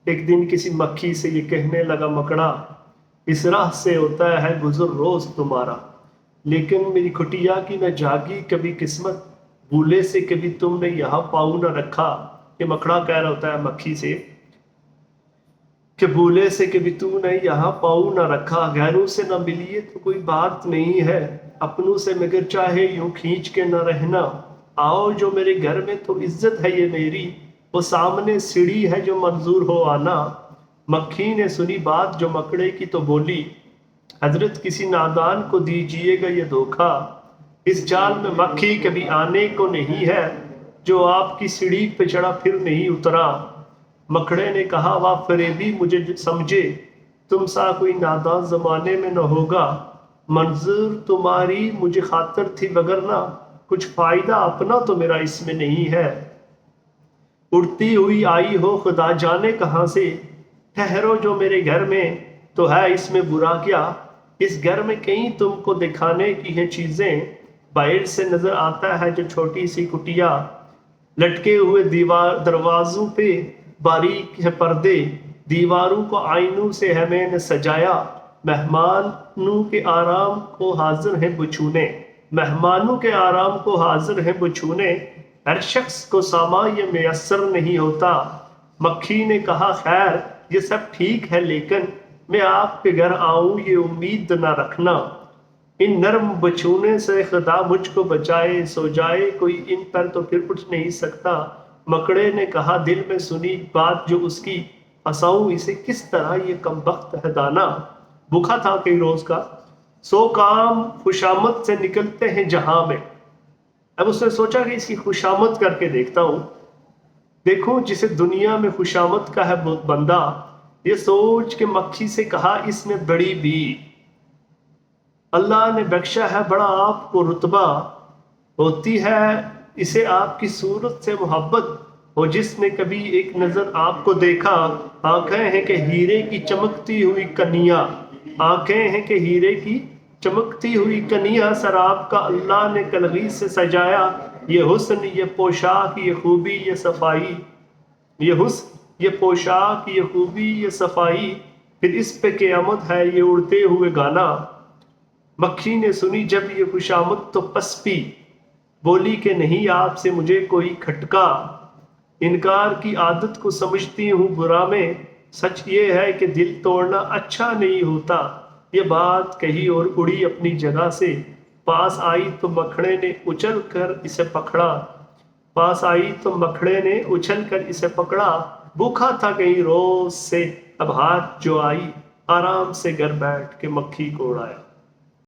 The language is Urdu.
ایک دن کسی مکھی سے یہ کہنے لگا مکڑا، اس راہ سے ہوتا ہے گزر روز تمہارا، لیکن میری کھٹیا کی نہ جاگی کبھی قسمت، بھولے سے کبھی تم نے یہاں پاؤں نہ رکھا۔ یہ مکڑا کہہ رہا ہوتا ہے مکھی سے کہ بھولے سے کبھی تو نے یہاں پاؤں نہ رکھا، غیروں سے نہ ملیے تو کوئی بات نہیں ہے، اپنوں سے مگر چاہے یوں کھینچ کے نہ رہنا، آؤ جو میرے گھر میں تو عزت ہے یہ میری، وہ سامنے سیڑھی ہے جو منظور ہو آنا۔ مکھی نے سنی بات جو مکڑے کی تو بولی، حضرت کسی نادان کو دیجیے گا یہ دھوکا، اس جال میں مکھی کبھی آنے کو نہیں ہے، جو آپ کی سیڑھی پہ چڑھا پھر نہیں اترا۔ مکڑے نے کہا واہ فریبی مجھے سمجھے، تم سا کوئی نادان زمانے میں نہ ہوگا، منظور تمہاری مجھے خاطر تھی وگرنہ کچھ فائدہ اپنا تو میرا اس میں نہیں ہے، اڑتی ہوئی آئی ہو خدا جانے کہاں سے، ٹھہرو جو میرے گھر میں تو ہے اس میں برا کیا، اس گھر میں کہیں تم کو دکھانے کی ہیں چیزیں، باہر سے نظر آتا ہے جو چھوٹی سی کٹیا، لٹکے ہوئے دروازوں پہ باریک ہے پردے، دیواروں کو آئینوں سے ہے میں نے سجایا، مہمانوں کے آرام کو حاضر ہیں بچھونے، مہمانوں کے آرام کو حاضر ہیں بچھونے، ہر شخص کو ساما یہ میسر نہیں ہوتا۔ مکھی نے کہا خیر یہ سب ٹھیک ہے لیکن میں آپ کے گھر آؤں یہ امید نہ رکھنا، ان نرم بچھونے سے خدا مجھ کو بچائے، سو جائے کوئی ان پر تو پھر اٹھ نہیں سکتا۔ مکڑے نے کہا دل میں سنی بات جو اس کی، ہنساؤں اسے کس طرح یہ کم بخت ہے دانا، بھوکا تھا کئی روز کا، سو کام خوشامد سے نکلتے ہیں جہاں میں۔ اب اس نے سوچا کہ اس کی خوشامد کر کے دیکھتا ہوں، دیکھوں جسے دنیا میں خوشامد کا ہے بندہ، یہ سوچ کے مکھی سے کہا اس میں بڑی بھی اللہ نے بخشا ہے بڑا آپ کو رتبہ، ہوتی ہے اسے آپ کی صورت سے محبت، ہو جس نے کبھی ایک نظر آپ کو دیکھا، آنکھیں ہیں کہ ہیرے کی چمکتی ہوئی کنیا، آنکھیں ہیں کہ ہیرے کی چمکتی ہوئی کنیا، سراب کا اللہ نے کلغی سے سجایا، یہ حسن یہ پوشاک یہ خوبی یہ صفائی، یہ حسن یہ پوشاک یہ خوبی یہ صفائی، پھر اس پہ قیامت ہے یہ اڑتے ہوئے گانا۔ مکھی نے سنی جب یہ خوشامد تو پسپی، بولی کہ نہیں آپ سے مجھے کوئی کھٹکا، انکار کی عادت کو سمجھتی ہوں برا میں، سچ یہ ہے کہ دل توڑنا اچھا نہیں ہوتا، یہ بات کہی اور اڑی اپنی جگہ سے، پاس آئی تو مکھڑے نے اچھل کر اسے پکڑا، پاس آئی تو مکھڑے نے اچھل کر اسے پکڑا، بھوکا تھا کئی روز سے اب ہاتھ جو آئی، آرام سے گھر بیٹھ کے مکھی کو اڑایا۔